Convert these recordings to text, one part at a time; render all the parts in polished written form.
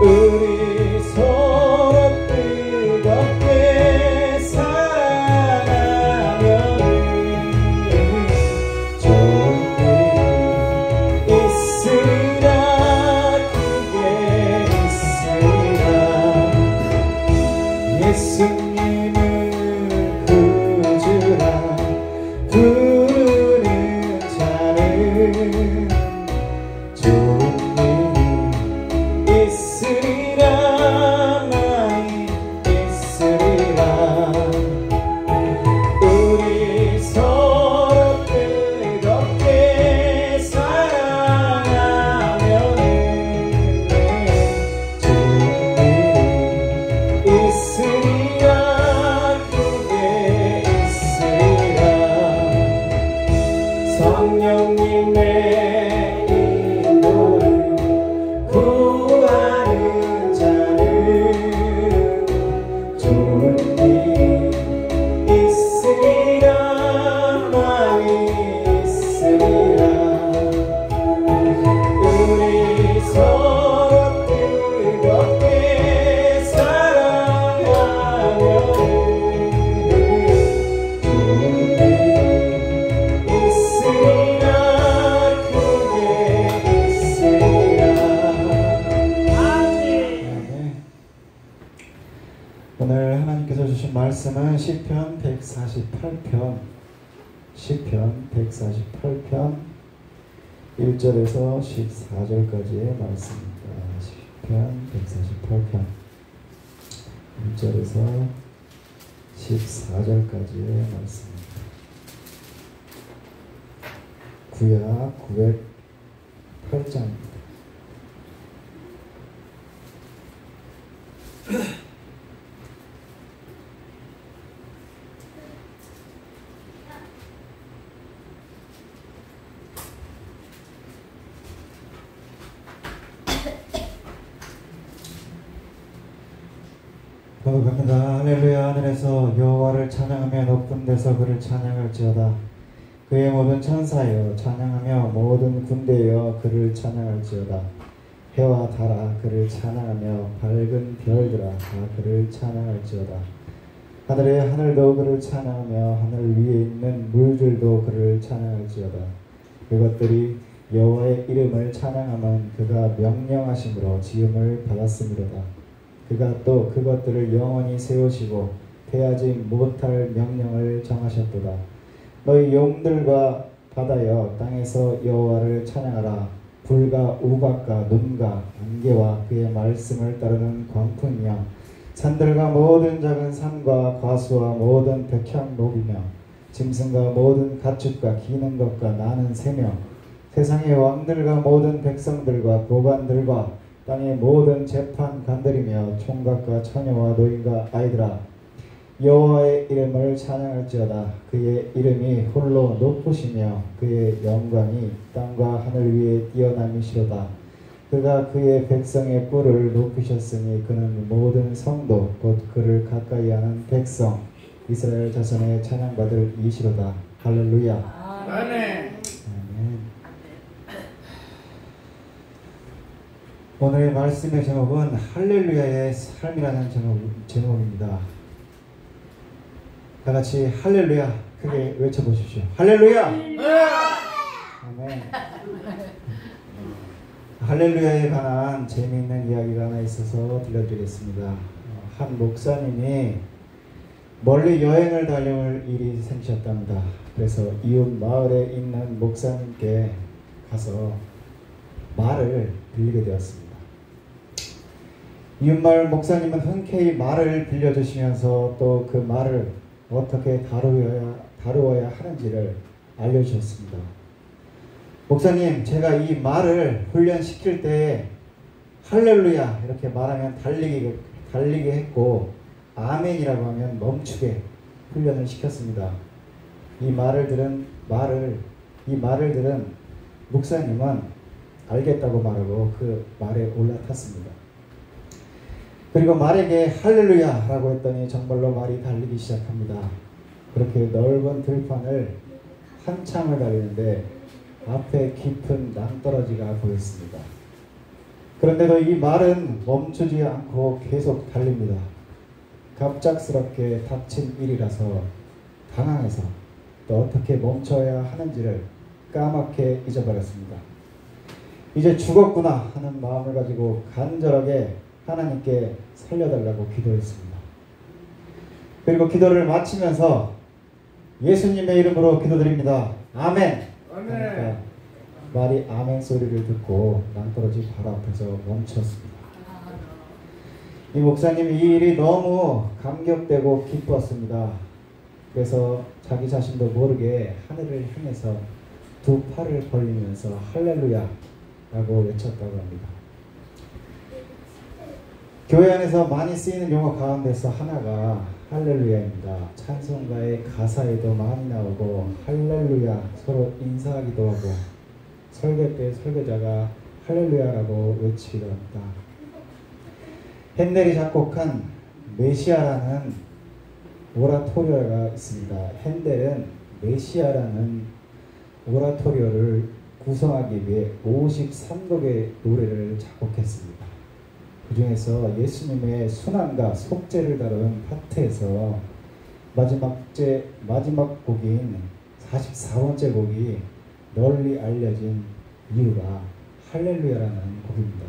우리 서로 뜨겁게 사랑하면 좋은 일이 있으리라. 그게 있으리라. 예수님을 구주라 부르는 자는 좋은 일이 있으리라. 많이 있으리라. 우리 서로 뜨겁게 사랑하면은 좋은 일이 있으리라. 그게 있으리라. 성령님의 인도를 구하는 자는 좋은 일이 있으리라. 많이 있으리라. 우리 서로 뜨겁게 사랑하면은 좋은 일이 있으리라. 그게 있으리라. 오늘 하나님께서 주신 말씀은 시편 148편 148편 1절에서 14절까지의 말씀입니다. 시편 148편 1절에서 14절까지의 말씀입니다. 구약 908장입니다. 갑니다. 할렐루야. 하늘에서 여호와를 찬양하며 높은 데서 그를 찬양할지어다. 그의 모든 천사여 찬양하며 모든 군대여 그를 찬양할지어다. 해와 달아 그를 찬양하며 밝은 별들아 다 그를 찬양할지어다. 하늘의 하늘도 그를 찬양하며 하늘 위에 있는 물들도 그를 찬양할지어다. 그것들이 여호와의 이름을 찬양하면 그가 명령하심으로 지음을 받았음이로다. 그가 또 그것들을 영원히 세우시고 패하지 못할 명령을 정하셨도다. 너희 용들과 바다여 땅에서 여호와를 찬양하라. 불과 우박과 눈과 안개와 그의 말씀을 따르는 광풍이여 산들과 모든 작은 산과 과수와 모든 백향목이며 짐승과 모든 가축과 기는 것과 나는 새며 세상의 왕들과 모든 백성들과 고관들과 땅의 모든 재판관들이며 총각과 처녀와 노인과 아이들아 여호와의 이름을 찬양할지어다. 그의 이름이 홀로 높으시며 그의 영광이 땅과 하늘 위에 뛰어남이시로다. 그가 그의 백성의 뿔을 높이셨으니 그는 모든 성도 곧 그를 가까이하는 백성 이스라엘 자손의 찬양받을 이시로다. 할렐루야. 아멘. 오늘의 말씀의 제목은 할렐루야의 삶이라는 제목입니다. 다 같이 할렐루야 크게 외쳐보십시오. 할렐루야! 아멘. 할렐루야에 관한 재미있는 이야기가 하나 있어서 들려드리겠습니다. 한 목사님이 멀리 여행을 다녀올 일이 생기셨답니다. 그래서 이웃 마을에 있는 목사님께 가서 말을 빌리게 되었습니다. 이웃마을 목사님은 흔쾌히 말을 빌려주시면서 또 그 말을 어떻게 다루어야 하는지를 알려주셨습니다. 목사님, 제가 이 말을 훈련시킬 때 할렐루야 이렇게 말하면 달리게 했고 아멘이라고 하면 멈추게 훈련을 시켰습니다. 이 말을 들은 목사님은 알겠다고 말하고 그 말에 올라탔습니다. 그리고 말에게 할렐루야 라고 했더니 정말로 말이 달리기 시작합니다. 그렇게 넓은 들판을 한참을 달리는데 앞에 깊은 낭떠러지가 보였습니다. 그런데도 이 말은 멈추지 않고 계속 달립니다. 갑작스럽게 닥친 일이라서 당황해서 또 어떻게 멈춰야 하는지를 까맣게 잊어버렸습니다. 이제 죽었구나 하는 마음을 가지고 간절하게 하나님께 살려달라고 기도했습니다. 그리고 기도를 마치면서 예수님의 이름으로 기도드립니다. 아멘. 그러니까 말이 아멘 소리를 듣고 낭떠러지 바로 앞에서 멈췄습니다. 이 목사님이 이 일이 너무 감격되고 기뻤습니다. 그래서 자기 자신도 모르게 하늘을 향해서 두 팔을 벌리면서 할렐루야 라고 외쳤다고 합니다. 교회 안에서 많이 쓰이는 용어 가운데서 하나가 할렐루야입니다. 찬송가의 가사에도 많이 나오고 할렐루야 서로 인사하기도 하고 설교 때 설교자가 할렐루야라고 외치기도 합니다. 핸델이 작곡한 메시아라는 오라토리오가 있습니다. 핸델은 메시아라는 오라토리오를 구성하기 위해 53곡의 노래를 작곡했습니다. 그 중에서 예수님의 순환과 속죄를 다룬 파트에서 마지막 곡인 44번째 곡이 널리 알려진 이유가 할렐루야라는 곡입니다.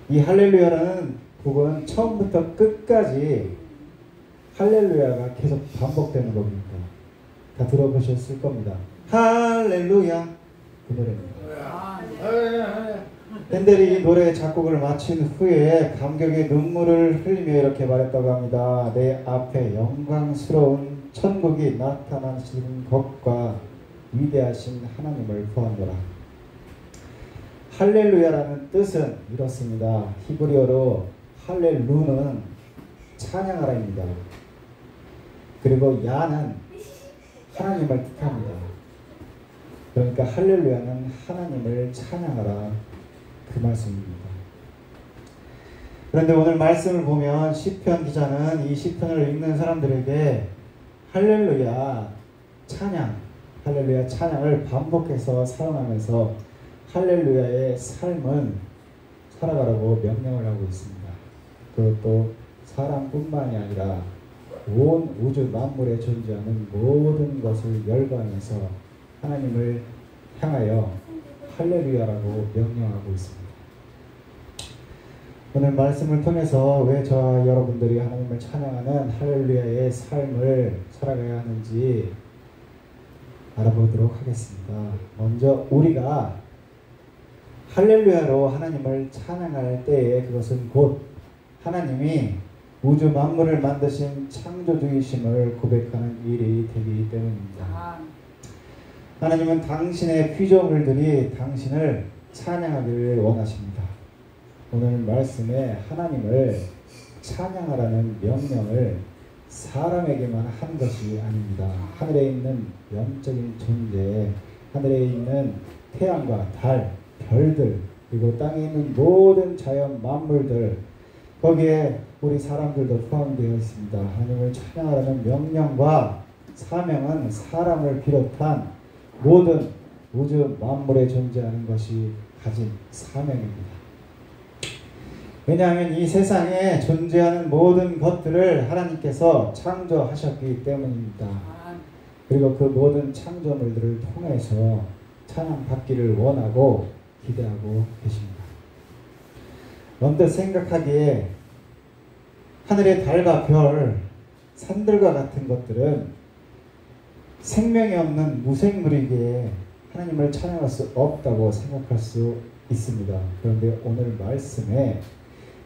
이 할렐루야라는 곡은 처음부터 끝까지 할렐루야가 계속 반복되는 곡입니다. 다 들어보셨을 겁니다. 할렐루야 그 노래입니다. 핸델이 이 노래 작곡을 마친 후에 감격의 눈물을 흘리며 이렇게 말했다고 합니다. 내 앞에 영광스러운 천국이 나타나시는 것과 위대하신 하나님을 보았노라. 할렐루야라는 뜻은 이렇습니다. 히브리어로 할렐루는 찬양하라입니다. 그리고 야는 하나님을 뜻합니다. 그러니까 할렐루야는 하나님을 찬양하라 그 말씀입니다. 그런데 오늘 말씀을 보면 시편 기자는 이 시편을 읽는 사람들에게 할렐루야 찬양, 할렐루야 찬양을 반복해서 사용하면서 할렐루야의 삶은 살아가라고 명령을 하고 있습니다. 그것도 사람뿐만이 아니라 온 우주 만물에 존재하는 모든 것을 열거하면서 하나님을 향하여 할렐루야라고 명령하고 있습니다. 오늘 말씀을 통해서 왜 저와 여러분들이 하나님을 찬양하는 할렐루야의 삶을 살아가야 하는지 알아보도록 하겠습니다. 먼저 우리가 할렐루야로 하나님을 찬양할 때에 그것은 곧 하나님이 우주 만물을 만드신 창조주이심을 고백하는 일이 되기 때문입니다. 하나님은 당신의 피조물들이 당신을 찬양하기를 원하십니다. 오늘 말씀에 하나님을 찬양하라는 명령을 사람에게만 한 것이 아닙니다. 하늘에 있는 영적인 존재, 하늘에 있는 태양과 달, 별들, 그리고 땅에 있는 모든 자연 만물들, 거기에 우리 사람들도 포함되어 있습니다. 하나님을 찬양하라는 명령과 사명은 사람을 비롯한 모든 우주 만물에 존재하는 것이 가진 사명입니다. 왜냐하면 이 세상에 존재하는 모든 것들을 하나님께서 창조하셨기 때문입니다. 그리고 그 모든 창조물들을 통해서 찬양받기를 원하고 기대하고 계십니다. 언뜻 생각하기에 하늘의 달과 별, 산들과 같은 것들은 생명이 없는 무생물이기에 하나님을 찬양할 수 없다고 생각할 수 있습니다. 그런데 오늘 말씀에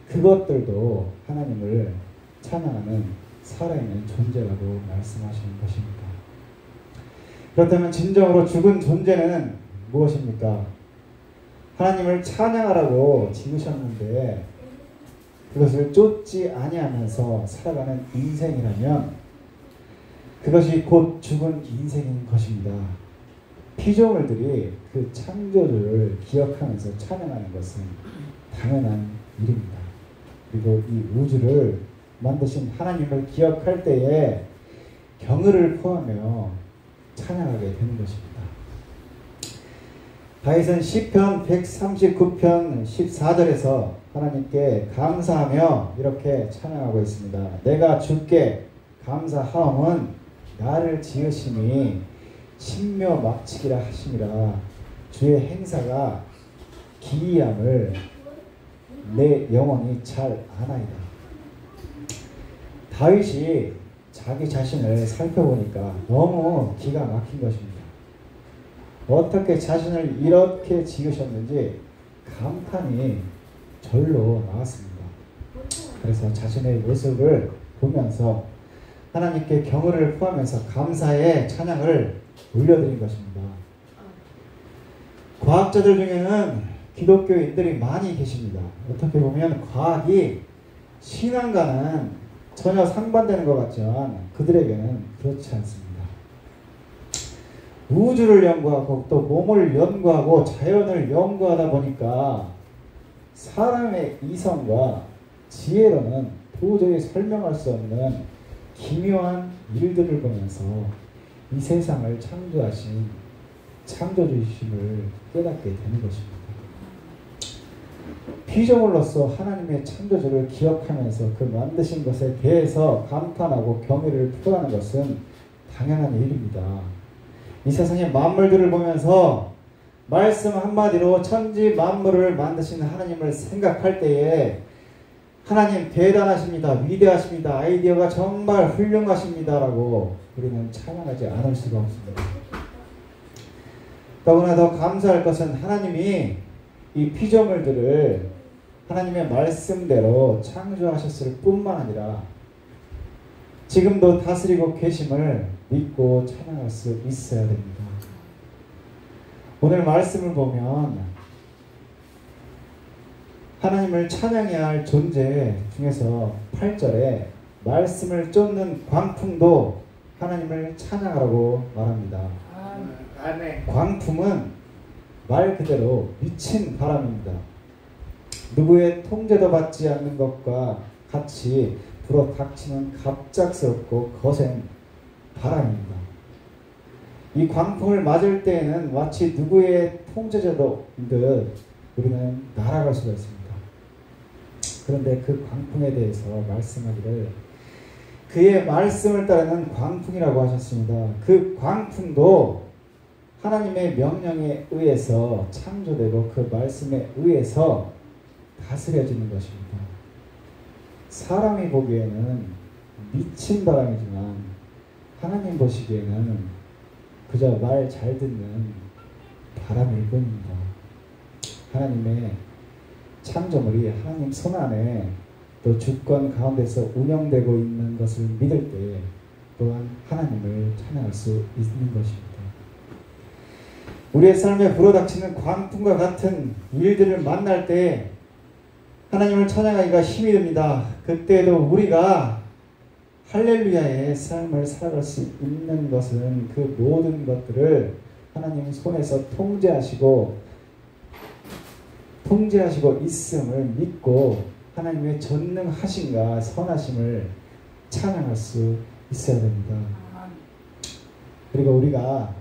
그것들도 하나님을 찬양하는 살아있는 존재라고 말씀하시는 것입니다. 그렇다면 진정으로 죽은 존재는 무엇입니까? 하나님을 찬양하라고 지으셨는데 그것을 쫓지 아니하면서 살아가는 인생이라면 그것이 곧 죽은 인생인 것입니다. 피조물들이 그 창조주를 기억하면서 찬양하는 것은 당연한 일입니다. 그리고 이 우주를 만드신 하나님을 기억할 때에 경의를 포하며 찬양하게 되는 것입니다. 다윗은 시편 139편 14절에서 하나님께 감사하며 이렇게 찬양하고 있습니다. 내가 주께 감사하옴은 나를 지으심이 신묘 막치기라 하심이라. 주의 행사가 기이함을 내 영혼이 잘 아나이다. 다윗이 자기 자신을 살펴보니까 너무 기가 막힌 것입니다. 어떻게 자신을 이렇게 지으셨는지 감탄이 절로 나왔습니다. 그래서 자신의 모습을 보면서 하나님께 경의를 표하면서 감사의 찬양을 올려드린 것입니다. 과학자들 중에는 기독교인들이 많이 계십니다. 어떻게 보면 과학이 신앙과는 전혀 상반되는 것 같지만 그들에게는 그렇지 않습니다. 우주를 연구하고 또 몸을 연구하고 자연을 연구하다 보니까 사람의 이성과 지혜로는 도저히 설명할 수 없는 기묘한 일들을 보면서 이 세상을 창조하신 창조주이심을 깨닫게 되는 것입니다. 피조물로서 하나님의 창조주를 기억하면서 그 만드신 것에 대해서 감탄하고 경의를 표하는 것은 당연한 일입니다. 이 세상의 만물들을 보면서 말씀 한마디로 천지 만물을 만드신 하나님을 생각할 때에 하나님 대단하십니다. 위대하십니다. 아이디어가 정말 훌륭하십니다. 라고 우리는 찬양하지 않을 수가 없습니다. 더구나 더 감사할 것은 하나님이 이 피조물들을 하나님의 말씀대로 창조하셨을 뿐만 아니라 지금도 다스리고 계심을 믿고 찬양할 수 있어야 됩니다. 오늘 말씀을 보면 하나님을 찬양해야 할 존재 중에서 8절에 말씀을 쫓는 광풍도 하나님을 찬양하라고 말합니다. 아멘. 광풍은 말 그대로 미친 바람입니다. 누구의 통제도 받지 않는 것과 같이 불어닥치는 갑작스럽고 거센 바람입니다. 이 광풍을 맞을 때에는 마치 누구의 통제자도 듯 우리는 날아갈 수가 있습니다. 그런데 그 광풍에 대해서 말씀하기를 그의 말씀을 따르는 광풍이라고 하셨습니다. 그 광풍도 하나님의 명령에 의해서 창조되고 그 말씀에 의해서 다스려지는 것입니다. 사람이 보기에는 미친 바람이지만 하나님 보시기에는 그저 말 잘 듣는 바람일 뿐입니다. 하나님의 창조물이 하나님 손안에 또 주권 가운데서 운영되고 있는 것을 믿을 때 또한 하나님을 찬양할 수 있는 것입니다. 우리의 삶에 불어닥치는 광풍과 같은 일들을 만날 때 하나님을 찬양하기가 힘이 듭니다. 그때도 우리가 할렐루야의 삶을 살아갈 수 있는 것은 그 모든 것들을 하나님 손에서 통제하시고 있음을 믿고 하나님의 전능하심과 선하심을 찬양할 수 있어야 됩니다. 그리고 우리가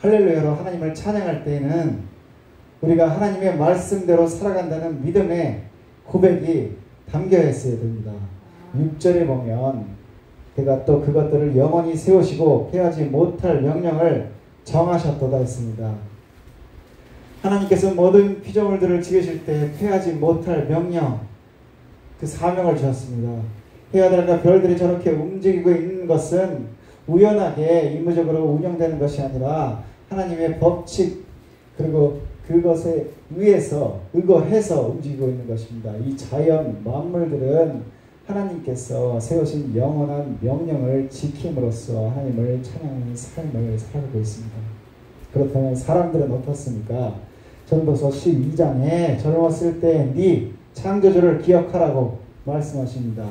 할렐루야로 하나님을 찬양할 때에는 우리가 하나님의 말씀대로 살아간다는 믿음의 고백이 담겨 있어야 됩니다. 6절에 보면 그가 또 그것들을 영원히 세우시고 패하지 못할 명령을 정하셨도다 했습니다. 하나님께서 모든 피조물들을 지으실 때 패하지 못할 명령, 그 사명을 주셨습니다. 해와 달과 별들이 저렇게 움직이고 있는 것은 우연하게 임무적으로 운영되는 것이 아니라 하나님의 법칙 그리고 그것에 의거해서 움직이고 있는 것입니다. 이 자연 만물들은 하나님께서 세우신 영원한 명령을 지킴으로써 하나님을 찬양하는 삶을 살아가고 있습니다. 그렇다면 사람들은 어떻습니까? 전도서 12장에 젊었을 때 네 창조주를 기억하라고 말씀하십니다.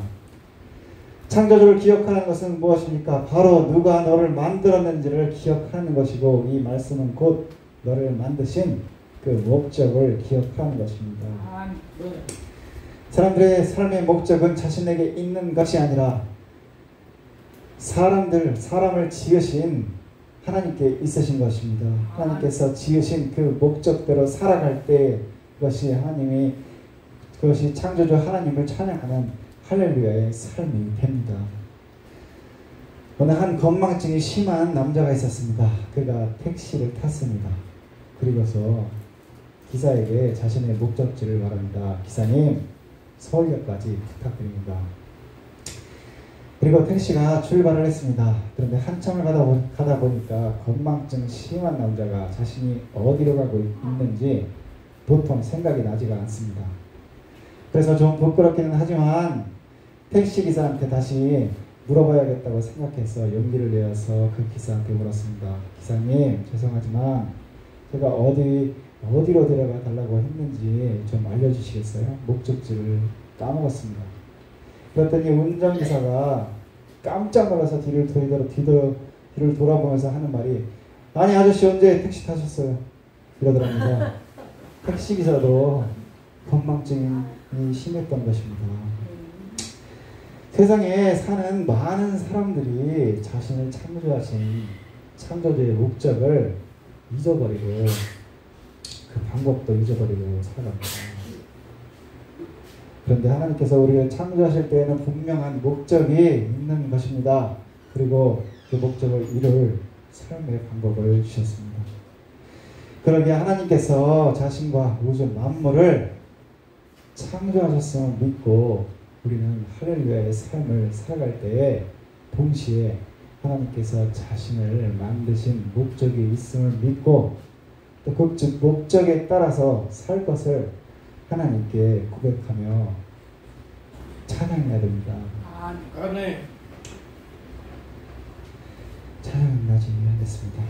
창조주를 기억하는 것은 무엇입니까? 바로 누가 너를 만들었는지를 기억하는 것이고 이 말씀은 곧 너를 만드신 그 목적을 기억하는 것입니다. 사람들의 삶의 목적은 자신에게 있는 것이 아니라 사람을 지으신 하나님께 있으신 것입니다. 하나님께서 지으신 그 목적대로 살아갈 때 그것이 창조주 하나님을 찬양하는 할렐루야의 삶이 됩니다. 어느 한 건망증이 심한 남자가 있었습니다. 그가 택시를 탔습니다. 그리고서 기사에게 자신의 목적지를 말합니다. 기사님, 서울역까지 부탁드립니다. 그리고 택시가 출발을 했습니다. 그런데 한참을 가다 보니까 건망증 심한 남자가 자신이 어디로 가고 있는지 보통 생각이 나지가 않습니다. 그래서 좀 부끄럽기는 하지만 택시기사한테 다시 물어봐야겠다고 생각해서 용기를 내어서 그 기사한테 물었습니다. 기사님, 죄송하지만 제가 어디로 데려가 달라고 했는지 좀 알려주시겠어요? 목적지를 까먹었습니다. 그랬더니 운전기사가 깜짝 놀라서 뒤를 돌아보면서 하는 말이, 아니 아저씨 언제 택시 타셨어요? 이러더랍니다. 택시기사도 건망증이 심했던 것입니다. 세상에 사는 많은 사람들이 자신을 창조하신 창조주의 목적을 잊어버리고 그 방법도 잊어버리고 살아갑니다. 그런데 하나님께서 우리를 창조하실 때에는 분명한 목적이 있는 것입니다. 그리고 그 목적을 이룰 삶의 방법을 주셨습니다. 그러기에 하나님께서 자신과 우주 만물을 창조하셨음을 믿고 우리는 할렐루야의 삶을 살아갈 때에 동시에 하나님께서 자신을 만드신 목적이 있음을 믿고 또 그 목적에 따라서 살 것을 하나님께 고백하며 찬양해야 됩니다. 아멘. 찬양 나중에 하겠습니다.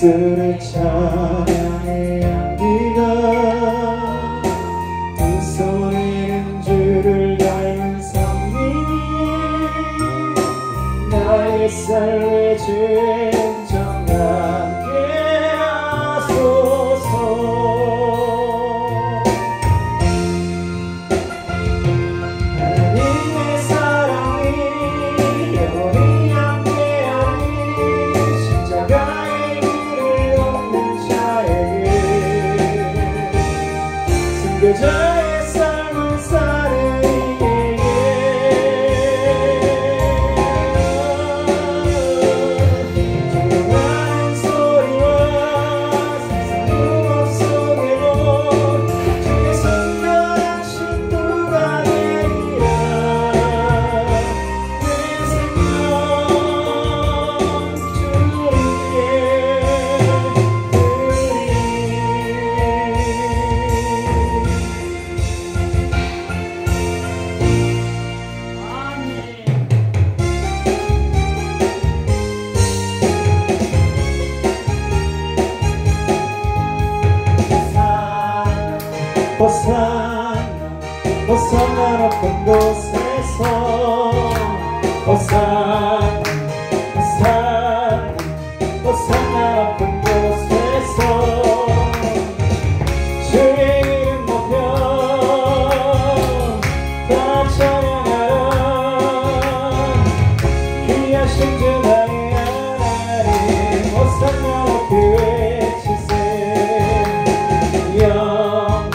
입술에 찬양의 향기가 두 손에는 주를 닮은 선미 나의 삶의 주의 은총 함께 하소서. 하나님의 사랑이 영원히 함께하니 십자가의 승교자의 삶을 사는 이에게 조용한 소리와 세상 음악 속에로 주의 선명한 신부가 되리라. 내 생명 주님께 호산나 높은 곳에서 호산나 높은 곳에서 주의 이름 높여 다 찬양하라. 귀하신 주 나의 하나님 호산나 높이 외치세. 영광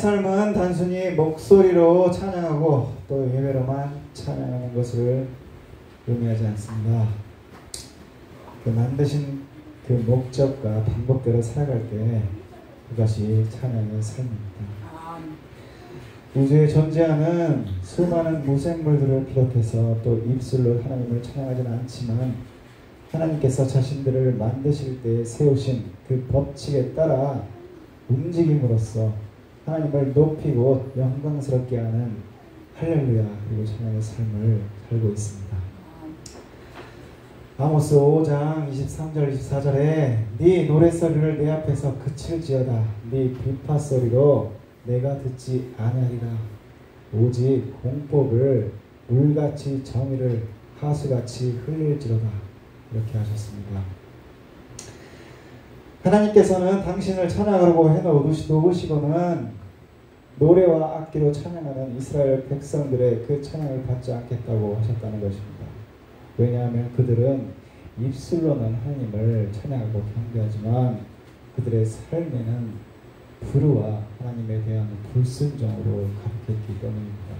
삶은 단순히 목소리로 찬양하고 또 예배로만 찬양하는 것을 의미하지 않습니다. 그 만드신 그 목적과 방법대로 살아갈 때 그것이 찬양의 삶입니다. 우주에 존재하는 수많은 무생물들을 비롯해서 또 입술로 하나님을 찬양하지는 않지만 하나님께서 자신들을 만드실 때 세우신 그 법칙에 따라 움직임으로써 하나님을 높이고 영광스럽게 하는 할렐루야 그리고 찬양의 삶을 살고 있습니다. 아모스 5장 23절 24절에 네 노랫소리를 내 앞에서 그칠지어다 네 비파소리로 내가 듣지 아니하리라 오직 공법을 물같이 정의를 하수같이 흘릴지로다 이렇게 하셨습니다. 하나님께서는 당신을 찬양하라고 해놓으시고는 노래와 악기로 찬양하는 이스라엘 백성들의 그 찬양을 받지 않겠다고 하셨다는 것입니다. 왜냐하면 그들은 입술로는 하나님을 찬양하고 경배하지만 그들의 삶에는 불의와 하나님에 대한 불순종으로 가득했기 때문입니다.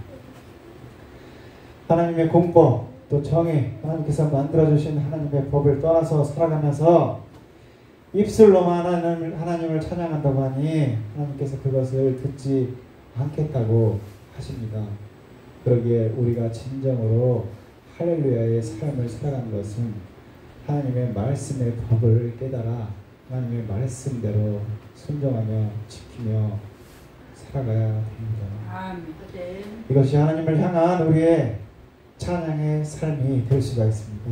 하나님의 공법 또 정의 하나님께서 만들어주신 하나님의 법을 떠나서 살아가면서 입술로만 하나님을 찬양한다고 하니 하나님께서 그것을 듣지 않겠다고 하십니다. 그러기에 우리가 진정으로 할렐루야의 삶을 살아가는 것은 하나님의 말씀의 법을 깨달아 하나님의 말씀대로 순종하며 지키며 살아가야 됩니다. 이것이 하나님을 향한 우리의 찬양의 삶이 될 수가 있습니다.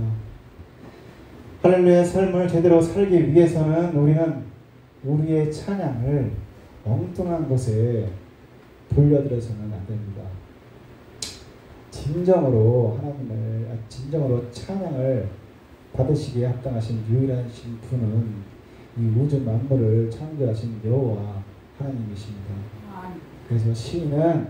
할렐루야의 삶을 제대로 살기 위해서는 우리는 우리의 찬양을 엉뚱한 것에 돌려드려서는 안 됩니다. 진정으로 찬양을 받으시기에 합당하신 유일하신 분은 이 우주 만물을 창조하신 여호와 하나님이십니다. 그래서 시인은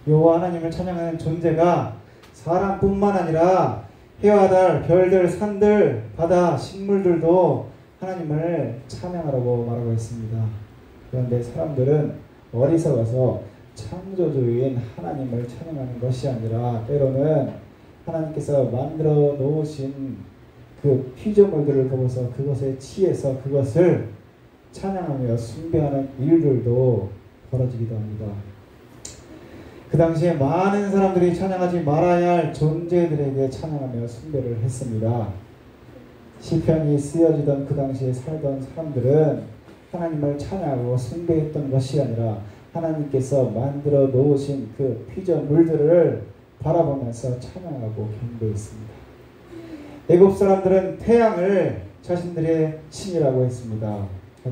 여호와 하나님을 찬양하는 존재가 사람뿐만 아니라 해와 달, 별들, 산들, 바다, 식물들도 하나님을 찬양하라고 말하고 있습니다. 그런데 사람들은 어리석어서 창조주인 하나님을 찬양하는 것이 아니라 때로는 하나님께서 만들어 놓으신 그 피조물들을 보고서 그것에 취해서 그것을 찬양하며 숭배하는 일들도 벌어지기도 합니다. 그 당시에 많은 사람들이 찬양하지 말아야 할 존재들에게 찬양하며 숭배를 했습니다. 시편이 쓰여지던 그 당시에 살던 사람들은 하나님을 찬양하고 숭배했던 것이 아니라 하나님께서 만들어 놓으신 그 피조물들을 바라보면서 찬양하고 경배했습니다. 애굽 사람들은 태양을 자신들의 신이라고 했습니다.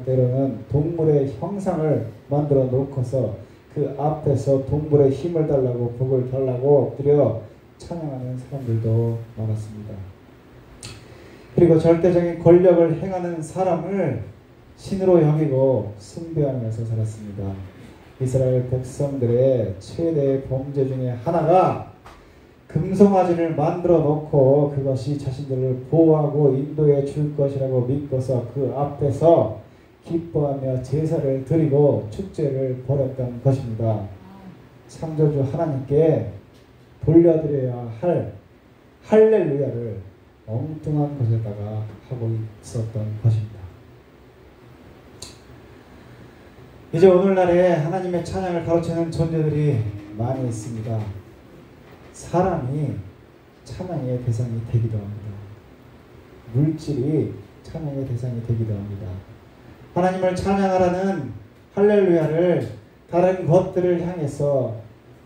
때로는 동물의 형상을 만들어 놓고서 그 앞에서 동물의 힘을 달라고 복을 달라고 엎드려 찬양하는 사람들도 많았습니다. 그리고 절대적인 권력을 행하는 사람을 신으로 여기고 숭배하면서 살았습니다. 이스라엘 백성들의 최대의 범죄 중에 하나가 금송아지를 만들어 놓고 그것이 자신들을 보호하고 인도해 줄 것이라고 믿고서 그 앞에서 기뻐하며 제사를 드리고 축제를 벌였던 것입니다. 창조주 하나님께 돌려드려야 할 할렐루야를 엉뚱한 것에다가 하고 있었던 것입니다. 이제 오늘날에 하나님의 찬양을 가로채는 존재들이 많이 있습니다. 사람이 찬양의 대상이 되기도 합니다. 물질이 찬양의 대상이 되기도 합니다. 하나님을 찬양하라는 할렐루야를 다른 것들을 향해서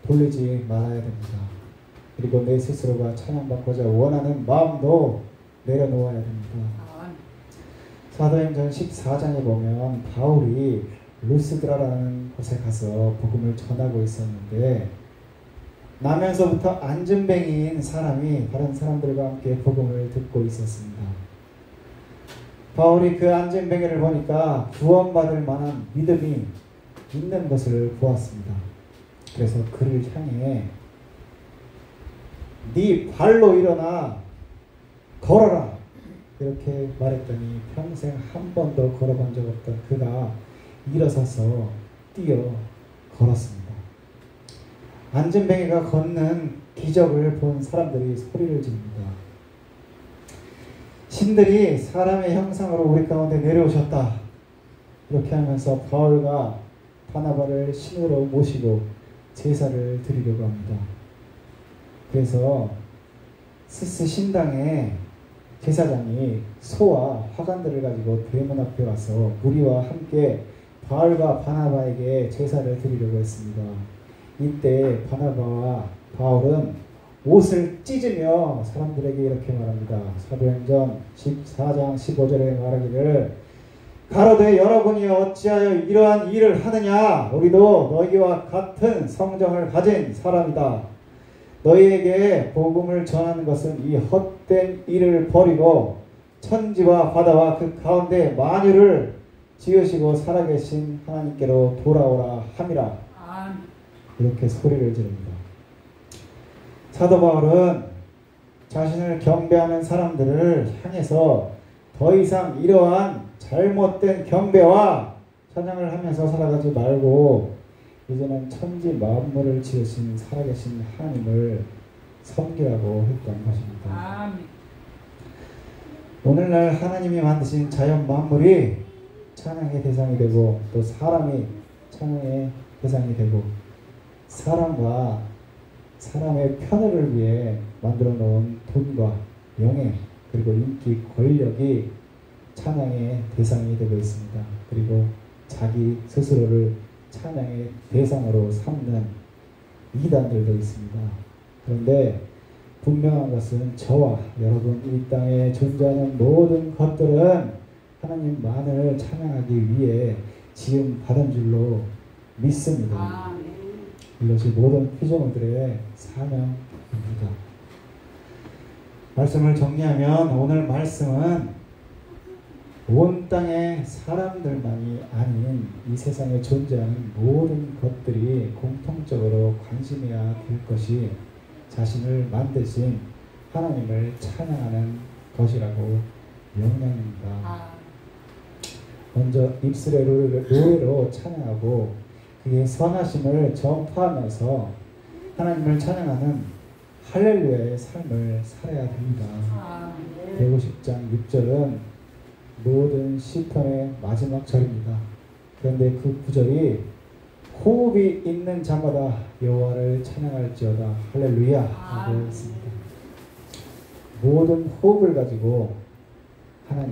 돌리지 말아야 됩니다. 그리고 내 스스로가 찬양받고자 원하는 마음도 내려놓아야 됩니다. 사도행전 14장에 보면 바울이 루스드라라는 곳에 가서 복음을 전하고 있었는데 나면서부터 안전뱅이인 사람이 다른 사람들과 함께 복음을 듣고 있었습니다. 바울이 그 안전뱅이를 보니까 구원받을 만한 믿음이 있는 것을 보았습니다. 그래서 그를 향해 네 발로 일어나 걸어라 이렇게 말했더니 평생 한 번도 걸어본 적 없던 그가 일어서서 뛰어 걸었습니다. 안전뱅이가 걷는 기적을 본 사람들이 소리를 지릅니다. 신들이 사람의 형상으로 우리 가운데 내려오셨다. 이렇게 하면서 바울과 바나바를 신으로 모시고 제사를 드리려고 합니다. 그래서 스스 신당의 제사장이 소와 화관들을 가지고 대문 앞에 와서 우리와 함께 바울과 바나바에게 제사를 드리려고 했습니다. 이때 바나바와 바울은 옷을 찢으며 사람들에게 이렇게 말합니다. 사도행전 14장 15절에 말하기를 가로되 여러분이 어찌하여 이러한 일을 하느냐? 우리도 너희와 같은 성정을 가진 사람이다. 너희에게 복음을 전하는 것은 이 헛된 일을 버리고 천지와 바다와 그 가운데 만유를 지으시고 살아계신 하나님께로 돌아오라 함이라. 이렇게 소리를 지릅니다. 사도 바울은 자신을 경배하는 사람들을 향해서 더 이상 이러한 잘못된 경배와 찬양을 하면서 살아가지 말고 이제는 천지 만물을 지으신 살아계신 하나님을 섬기라고 했던 것입니다. 아멘. 오늘날 하나님이 만드신 자연 만물이 찬양의 대상이 되고 또 사람이 찬양의 대상이 되고 사람과 사람의 편애를 위해 만들어 놓은 돈과 명예 그리고 인기 권력이 찬양의 대상이 되고 있습니다. 그리고 자기 스스로를 찬양의 대상으로 삼는 이단들도 있습니다. 그런데 분명한 것은 저와 여러분 이 땅에 존재하는 모든 것들은 하나님만을 찬양하기 위해 지음 받은 줄로 믿습니다. 이것이 모든 피조물들의 사명입니다. 말씀을 정리하면 오늘 말씀은 온 땅의 사람들만이 아닌 이 세상에 존재하는 모든 것들이 공통적으로 관심해야 될 것이 자신을 만드신 하나님을 찬양하는 것이라고 명령합니다. 먼저 입술의 노래로 찬양하고 그의 선하심을 전파하면서 하나님을 찬양하는 할렐루야의 삶을 살아야 됩니다. 150장 6절은 모든 시편의 마지막 절입니다. 그런데 그 구절이 호흡이 있는 자마다 여호와를 찬양할지어다 할렐루야 라고 했습니다. 모든 호흡을 가지고 하나님